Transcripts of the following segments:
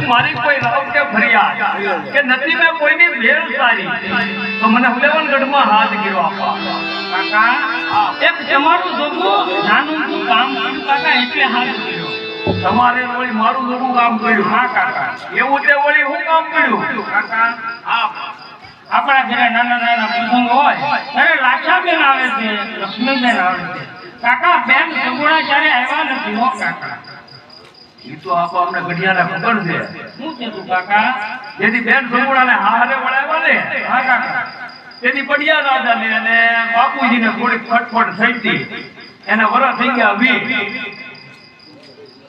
મારી કોઈ રાવ કે ફરિયાદ કે નથી મેં કોઈની ભેળ સારી તો મને હુલેવનગઢમાં હાથ ગીરો આપવા કાકા એક તમારું જોગું નાનું કામ કર્યું કાકા એટલે હાથ ગીરો તમારે વળી મારું જોગું કામ કર્યું હા કાકા એવું તે વળી હું કામ કર્યું કાકા આપણા ઘરે નાના નાના પ્રસંગ હોય ત્યારે લાક્ષાબેન આવે છે લક્ષ્મીબેન આવે છે કાકા બેન સગુણા જ્યારે આવ્યા નથી હો કાકા ઈ તો આપો અમને ગઢિયાને ખબર છે શું છે તું કાકા જેથી બેન સગુણાને હારે વળાવ્યા ને હા કાકા તેની પડિયા રાજાને અને બાપુજીને થોડી ખટપટ થઈ હતી એને વરા થઈ ગયા 20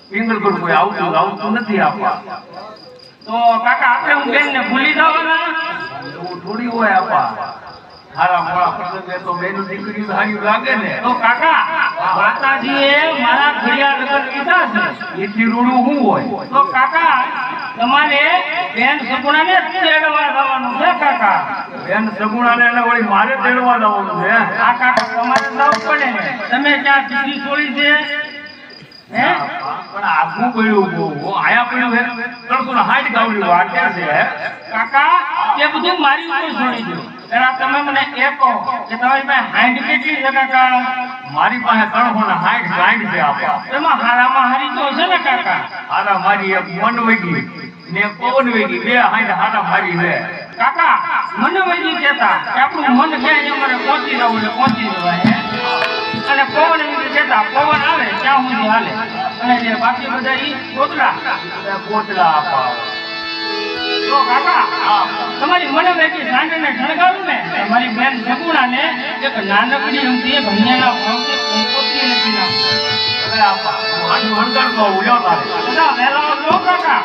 પિંગલગઢ કોઈ આવતું નથી આપવા તો કાકા આપણે હું બેનને ભૂલી જવાના એવું થોડી હોય આપા હારા મોળા પ્રસંગે તો બેન દીકરી હારી લાગે ને તો કાકા માતાજીએ મારા ઘડિયાળ નગર કીધા છે એટલી રૂડું શું હોય તો કાકા તમારે બેન સગુણાને તેડવા જવાનું છે કાકા બેન સગુણાને એને વળી મારે તેડવા જવાનું છે આ કાકા તમારે જવું પડે ને તમે ક્યાં દીકરી છોડી છે હે પણ આગું પડ્યું બહુ આયા પડ્યું હે 360 ગાવડી વાટે છે કાકા એ બધું મારી ઉપર છોડી દો એના તમે મને એ કહો કે તમારી પાસે હાઈટ કેટલી છે કાકા મારી પાસે 360 છે આપા એમાં હારામાં હારી તો છે ને કાકા હારા મારી એક મન વેગી ને પવન વેગી બે હારા મારી છે કાકા મને વૈજી કહેતા કે આપણું મન ક્યાં અમારે પહોંચી જવું એટલે પહોંચી જવાય અને પવન એમ કહેતા પવન આવે ત્યાં સુધી હાલે અને જે બાકી બધા ઈ કોટલા આપા તો કાકા તમારી મને બેઠી સાંજને ઢળગાડું ને મારી બેન સગુણાને એક નાનકડી અમથી એક હૈયાના ભાવથી કંકોત્રી લખી નાખો અરે આપા આનું વણગર તો ઉલ્યો તારે બધા વહેલા આવજો કાકા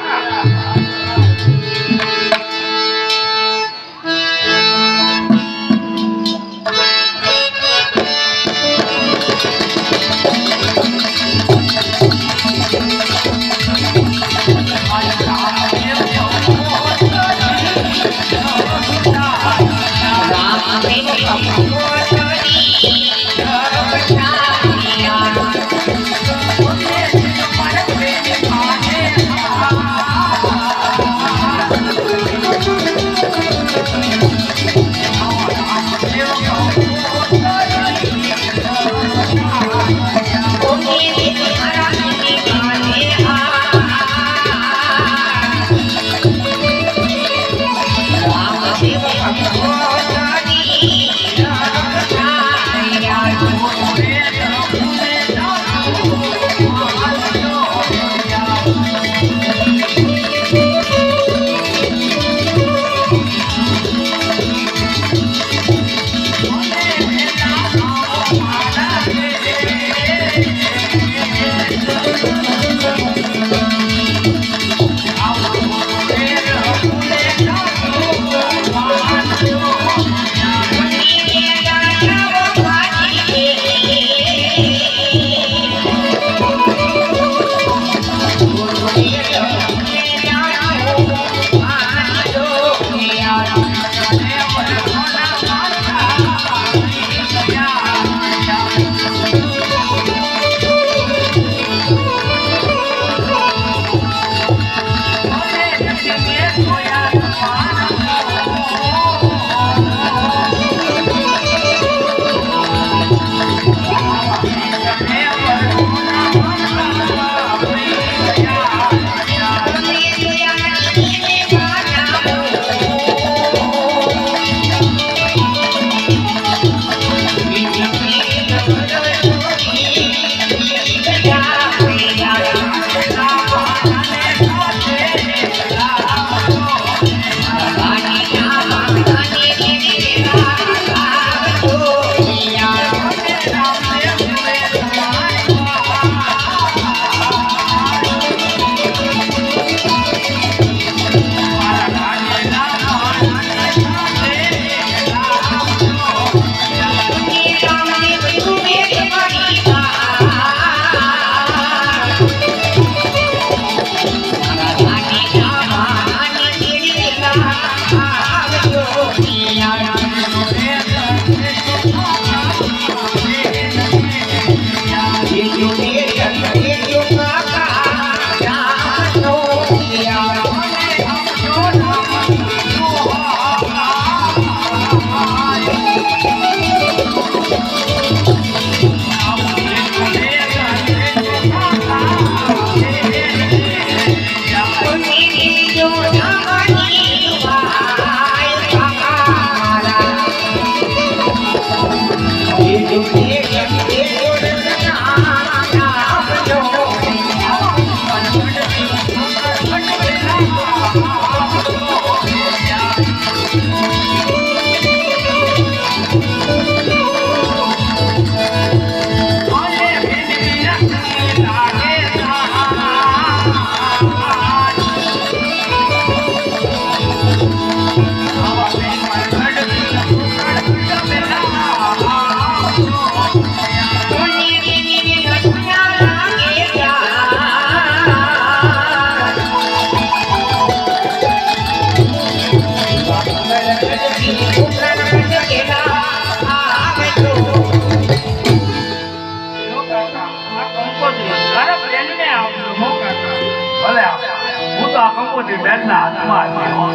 તો આ કંકોત્રી બેનના હાથમાં હતી હો.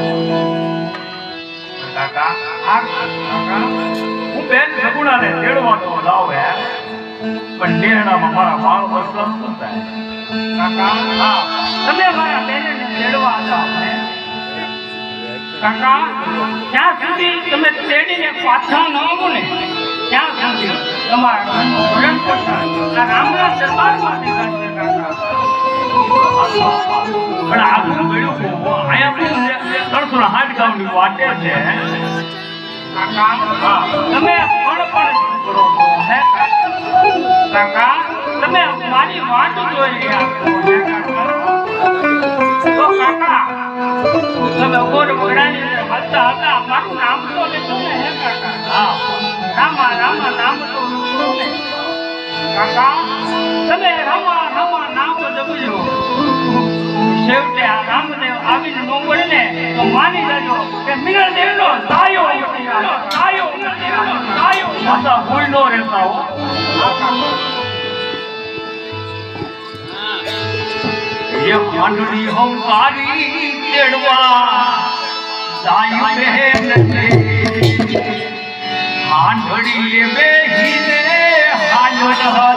કાકા કાકા હું બેન સગુણાને તેડવા તો લાવ હે પણ નેહડામાં મારા બાળ વસલા શું થાય કાકા હા તમે મારા બેનને તેડવા જાઓ ને કાકા જ્યાં સુધી તમે તેડીને પાછા ન આવો ને ત્યાં સુધી તમારા ઘરનું ભરણ પોષણ આ રામના દરબારમાંથી થશે કાકા. પણ આગળ મળ્યું અહીંયા 360 ગામની વાટે છે કાકા તમે પણ કરો છો હે કાકા તમે મારી વાટ જોઈ રહ્યા છો હે કાકા. તો કાકા તમે ગોર વગડાની હલતા હતા મારું નામ તો લેતો ને હે કાકા. હા રામા રામા નામ તો લેતો ને કાકા. તમે રામા રામા નામ જપજો છેવટે આ રામદેવ આવીને નો મળે ને તો માની લેજો કે મિનળ દેવનો સાયો માતા ભૂલ નો રહેતા હો ये मंडली हमारी तेड़वा दायु बहन हांडड़ी में ही ने हाल